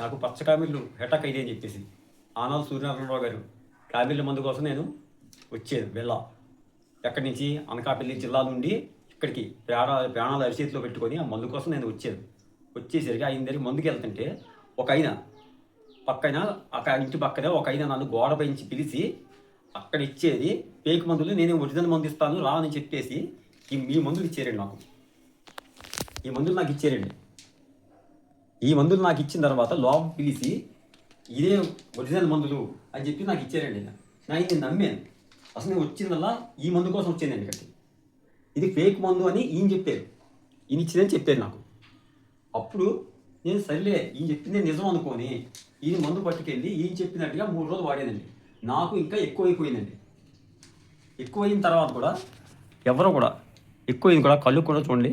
నాకు పచ్చ కామిళ్ళు హెటాక్ అయితే అని చెప్పేసి ఆనాడు సూర్యనారాయణరావు గారు కామిళ్ళ మందు కోసం నేను వచ్చేది వెళ్ళా ఎక్కడి నుంచి అనకాపల్లి జిల్లా నుండి ఇక్కడికి ప్రాణాలు అరిచేతిలో పెట్టుకొని ఆ మందు కోసం నేను వచ్చేసరికి ఆయన దగ్గరికి మందుకి వెళ్తుంటే ఒక ఆయన పక్కన ఇంటి పక్కనే ఒక ఆయన నన్ను గోడ పైంచి పిలిచి అక్కడ ఇచ్చేది పేక్ మందులు నేను ఒరిజినల్ మందు ఇస్తాను రా అని చెప్పేసి ఈ మందులు ఇచ్చారండి నాకు. ఈ మందులు నాకు ఇచ్చారండి. ఈ మందులు నాకు ఇచ్చిన తర్వాత లోపల పిలిచి ఇదే ఒరిజినల్ మందులు అని చెప్పి నాకు ఇచ్చారండి. నేను నమ్మాను. అసలు నేను వచ్చిందల్లా ఈ మందు కోసం వచ్చానండి. ఇక్కడికి ఇది ఫేక్ మందు అని ఈయన చెప్పారు. ఈయన ఇచ్చిందని చెప్పారు నాకు. అప్పుడు నేను సర్లే ఈయన చెప్పింది నిజం అనుకొని ఈయన మందు పట్టుకెళ్ళి ఈయన చెప్పినట్టుగా 3 రోజులు వాడానండి. నాకు ఇంకా ఎక్కువైపోయిందండి. ఎక్కువైన తర్వాత కూడా ఎవరో కూడా ఎక్కువైంది కూడా కళ్ళు కూడా చూడండి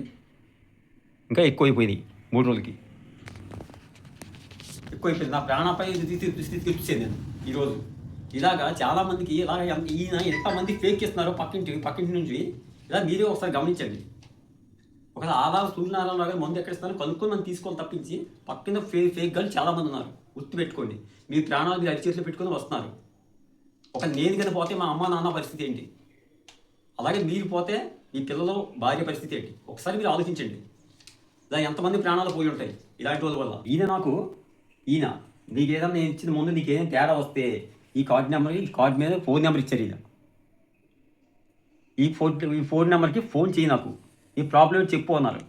ఇంకా ఎక్కువైపోయింది. 3 రోజులకి ఎక్కువైపోయింది. నా ప్రాణాపై స్థితికి వచ్చేది నేను ఈరోజు. ఇలాగా చాలామందికి ఇలాగ ఈయన ఎంతమంది ఫేక్ ఇస్తున్నారో పక్కింటి నుంచి ఇలా మీరే ఒకసారి గమనించండి. ఒకవేళ ఆధార్ సూర్యనారాయణ గారు మందు ఎక్కడ ఇస్తున్నారో కనుక్కొని మనం తీసుకోవాలి తప్పించి పక్కన ఫేక్ గాళ్ళు చాలామంది ఉన్నారు. గుర్తుపెట్టుకోండి. మీ ప్రాణాలు మీరు అరిచేతులు పెట్టుకొని వస్తున్నారు. ఒక నేను కనుక పోతే మా అమ్మ నాన్న పరిస్థితి ఏంటి, అలాగే మీరు పోతే మీ పిల్లలు భార్య పరిస్థితి ఏంటి ఒకసారి మీరు ఆలోచించండి. ఇలా ఎంతమంది ప్రాణాలు పోయి ఉంటాయి ఇలాంటి వాళ్ళ వల్ల. ఈయన నీకేదన్నా నేను ఇచ్చిన ముందు నీకేదైనా తేడా వస్తే ఈ కార్డు మీద ఫోన్ నెంబర్ ఇచ్చారు. ఈ ఫోన్ నెంబర్కి ఫోన్ చేయి, నాకు ఈ ప్రాబ్లం చెప్పు అన్నారు.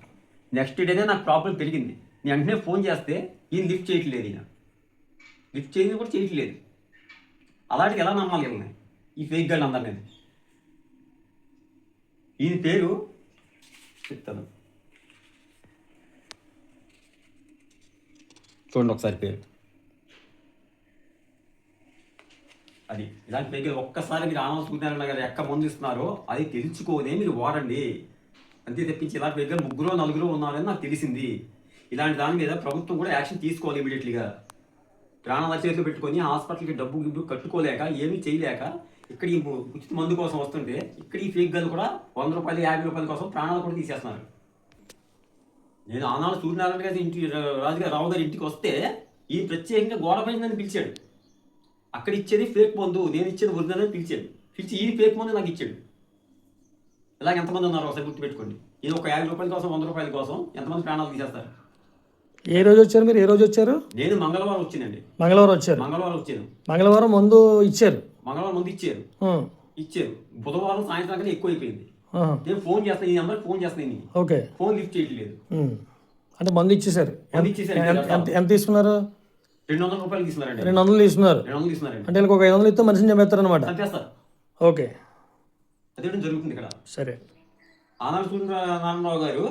నెక్స్ట్ డేనే నాకు ప్రాబ్లం పెరిగింది. నేను వెంటనే ఫోన్ చేస్తే ఈయన లిఫ్ట్ చేయట్లేదు. లిఫ్ట్ చేయని కూడా చేయట్లేదు. అలాంటికి ఎలా నమ్మాలి ఉన్నాయి ఈ ఫేక్ గర్ల్ అందరు? నేను ఈయన పేరు చెప్తాను చూడండి ఒకసారి పేరు. అది ఇలాంటి ఫేక్ గర్ల్ ఒక్కసారి మీరు ఆనంద సూర్యనారాయణ గారు ఎక్క మందు ఇస్తున్నారో అది తెలుసుకొని మీరు వాడండి. అంతే తప్పించి ఇలాంటి ఫేక్ గర్ల్ 3-4 ఉన్నారని నాకు తెలిసింది. ఇలాంటి దాని మీద ప్రభుత్వం కూడా యాక్షన్ తీసుకోవాలి ఇమీడియట్లీగా. ప్రాణాల చేతులు పెట్టుకొని హాస్పిటల్కి డబ్బు కట్టుకోలేక ఏమీ చేయలేక ఇక్కడ ఈ ఉచిత మందు కోసం వస్తుంటే ఇక్కడ ఈ ఫేక్ గర్ల్ కూడా 100 రూపాయలు 50 రూపాయల కోసం ప్రాణాలు కూడా తీసేస్తున్నారు. నేను ఆనాడు సూర్యనారాయణ గారి రావు గారి ఇంటికి వస్తే ఈ ప్రత్యేకంగా గోడపై నన్ను పిలిచాడు. అక్కడ ఇచ్చేది ఫేక్ మందు, నేను ఇచ్చేది ఒరిజినల్ అని పిలిచి ఈ ఫేక్ మందు నాకు ఇచ్చాడు. ఇలాగ ఎంతమంది ఉన్నారు ఒకసారి గుర్తుపెట్టుకోండి. ఇది ఒక 50 రూపాయల కోసం 100 రూపాయల కోసం ఎంతమంది ప్రాణాలు తీసేస్తారు. ఏ రోజు వచ్చారు మీరు? ఏ రోజు వచ్చారు? నేను మంగళవారం వచ్చానండి. మంగళవారం వచ్చారు. మంగళవారం మందు ఇచ్చారు. మంగళవారం మందు ఇచ్చారు. బుధవారం సాయంత్రం ఎక్కువ అయిపోయింది. నేను ఫోన్ చేస్తాను, ఈ నెంబర్కి ఫోన్ చేస్తాను. ఓకే. ఫోన్ లిఫ్ట్ చేయట్లేదు. అంటే మందు ఇచ్చేసారు. ఎంత తీసుకున్నారు? 200 రూపాయలు తీసుకున్నారండి. 200 తీసుకున్నారు. అంటే ఒక 500 ఇస్తే మనిషిని చంపేస్తారు అనమాట. ఓకే. అదే జరుగుతుంది ఇక్కడ. సరే. ఆనంద సూర్యనారాయణరావు గారు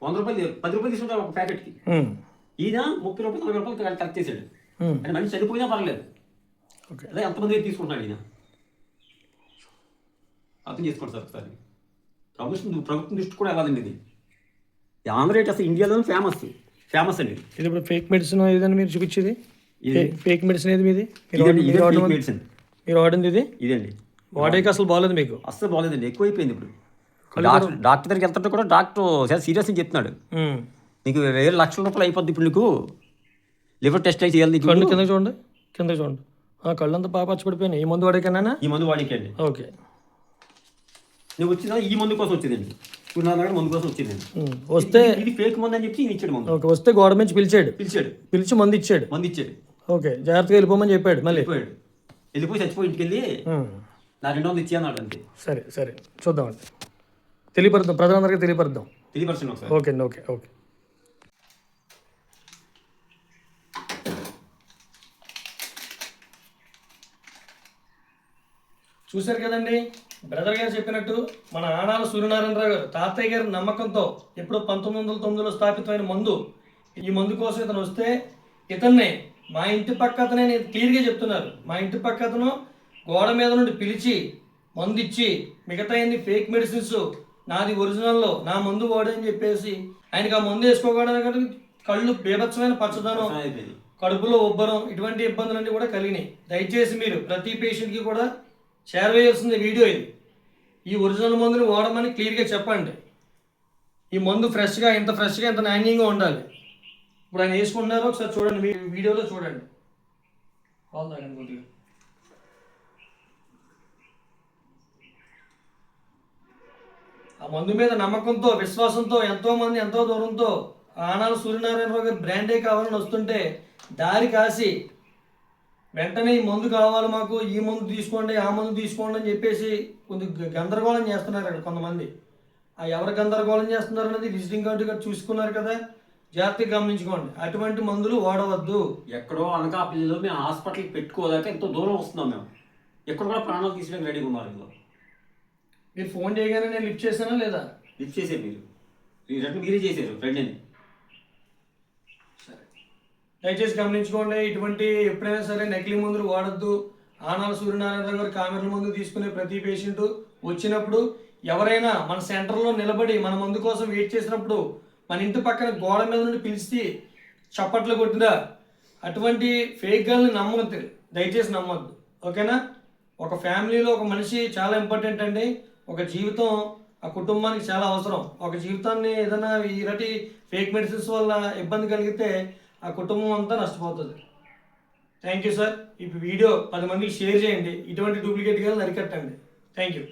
100 రూపాయలు 10 రూపాయలు తీసుకుంటారు ఒక ప్యాకెట్కి. ఈయన 30 రూపాయలు 40 రూపాయలు కలెక్ట్ చేశాడు. అంటే మనిషి చనిపోయినా పర్లేదు. అదే ఎంతమంది తీసుకుంటున్నాడు ఈయన అర్థం చేసుకోండి సార్ ఒకసారి. ప్రభుత్వం దృష్టి కూడా వెళ్ళాలండి. ఇది ఆంధ్రేట్ అసలు ఇండియాలో ఫేమస్ అండి. ఇది ఇప్పుడు ఫేక్ మెడిసిన్ ఏదని మీరు చూపించేది? ఫేక్ మెడిసిన్ ఏది మీది? మెడిసిన్ మీరు వాడింది ఇది? ఇదండి. వాడేకి అసలు బాగాలేదు మీకు? అస్సలు బాగాలేదండి. ఎక్కువైపోయింది. ఇప్పుడు డాక్టర్ దగ్గరికి వెళ్తుంటే కూడా డాక్టర్ చాలా సీరియస్ అని చెప్తున్నాడు. నీకు 1,000 లక్షల రూపాయలు అయిపోద్ది ఇప్పుడు, నీకు లివర్ టెస్ట్ అయితే చేయాలి. కళ్ళు కింద చూడండి. కళ్ళంతా పచ్చి పడిపోయినాయి. ఈ మందు వాడేకన్నా? ఈ మందు వాడికండి. ఓకే. నువ్వు వచ్చినా ఈ మందు కోసం వచ్చిందండి. సూర్యనారాయణ మందు కోసం వచ్చిందండి. వస్తే ఇది ఫేక్ మందు అని చెప్పి ఇచ్చాడు మందు. ఓకే. వస్తే గోడ నుంచి పిలిచి మందు ఇచ్చాడు. ఓకే. జాగ్రత్తగా వెళ్ళిపోమని చెప్పాడు. మళ్ళీ వెళ్ళిపోయి చచ్చిపోయి ఇంటికి వెళ్ళి నా 200 ఇచ్చి అన్నాడు అంతే. సరే చూద్దామండి. ప్రజలందరికీ తెలియపరుద్దాం ఒకసారి. ఓకే అండి. ఓకే. చూశారు కదండి, బ్రదర్ గారు చెప్పినట్టు మన ఆనాల సూర్యనారాయణరావు గారు తాతయ్య గారి నమ్మకంతో ఎప్పుడో 1909లో స్థాపితమైన మందు. ఈ మందు కోసం ఇతను వస్తే ఇతన్నే మా ఇంటి పక్క అతనే క్లియర్గా చెప్తున్నారు. మా ఇంటి పక్క అతను గోడ మీద నుండి పిలిచి మందు ఇచ్చి మిగతా అన్ని ఫేక్ మెడిసిన్స్, నాది ఒరిజినల్లో నా మందు వాడని చెప్పేసి ఆయనకి ఆ మందు వేసుకోవడానికి కళ్ళు బీభత్సమైన పచ్చదనం, కడుపులో ఉబ్బరం, ఇటువంటి ఇబ్బందులన్నీ కూడా కలిగినాయి. దయచేసి మీరు ప్రతి పేషెంట్కి కూడా షేర్ వేయాల్సింది వీడియో ఇది. ఈ ఒరిజినల్ మందుని వాడమని క్లియర్గా చెప్పండి. ఈ మందు ఇంత ఫ్రెష్గా ఇంత నాణ్యంగా ఉండాలి. ఇప్పుడు ఆయన వేసుకుంటున్నారు, ఒకసారి చూడండి, మీ వీడియోలో చూడండి. పాలు తాగండి కొద్దిగా. ఆ మందు మీద నమ్మకంతో, విశ్వాసంతో ఎంతోమంది ఎంతో దూరంతో ఆనాడు సూర్యనారాయణరావు గారి బ్రాండే కావాలని వస్తుంటే దారి కాసి వెంటనే ఈ మందు కావాలి మాకు, ఈ మందు తీసుకోండి, ఆ మందు తీసుకోండి అని చెప్పేసి కొంచెం గందరగోళం చేస్తున్నారు అక్కడ కొంతమంది. ఆ ఎవరు గందరగోళం చేస్తున్నారు అనేది విజిటింగ్ కార్డు గారు చూసుకున్నారు కదా, జాగ్రత్తగా గమనించుకోండి. అటువంటి మందులు వాడవద్దు. ఎక్కడో అనకాపల్లిలో మేము హాస్పిటల్కి పెట్టుకోదాకా ఎంతో దూరం వస్తున్నాం మేము. ఎక్కడ కూడా ప్రాణాలు తీసుకోవడానికి రెడీగా ఉన్నారు ఇందులో. మీరు ఫోన్ చేయగానే నేను లిఫ్ట్ చేశానా లేదా? లిఫ్ట్ చేసారు మీరు, ఈ రిటర్న్ మీరే చేశారు ఫ్రెండ్ అని. సరే, దయచేసి గమనించుకోండి. ఇటువంటి ఎప్పుడైనా సరే నకిలీ మందులు వాడద్దు. ఆనాడు సూర్యనారాయణ గారు కామెర్ల మందు తీసుకునే ప్రతి పేషెంట్ వచ్చినప్పుడు ఎవరైనా మన సెంటర్లో నిలబడి మన మందు కోసం వెయిట్ చేసినప్పుడు మన ఇంటి పక్కన గోడ మీద నుండి పిలిచి చప్పట్లు కొట్టినా అటువంటి ఫేక్ గర్ల్ని నమ్మద్దు, దయచేసి నమ్మద్దు. ఓకేనా? ఒక ఫ్యామిలీలో ఒక మనిషి చాలా ఇంపార్టెంట్ అండి. ఒక జీవితం ఆ కుటుంబానికి చాలా అవసరం. ఒక జీవితాన్ని ఏదైనా ఇలాంటి ఫేక్ మెడిసిన్స్ వల్ల ఇబ్బంది కలిగితే ఆ కుటుంబం అంతా నష్టపోతుంది. Thank you sir. ఈ వీడియో 10 మందికి షేర్ చేయండి. ఇటువంటి డూప్లికేట్ గా అరికట్టండి. Thank you.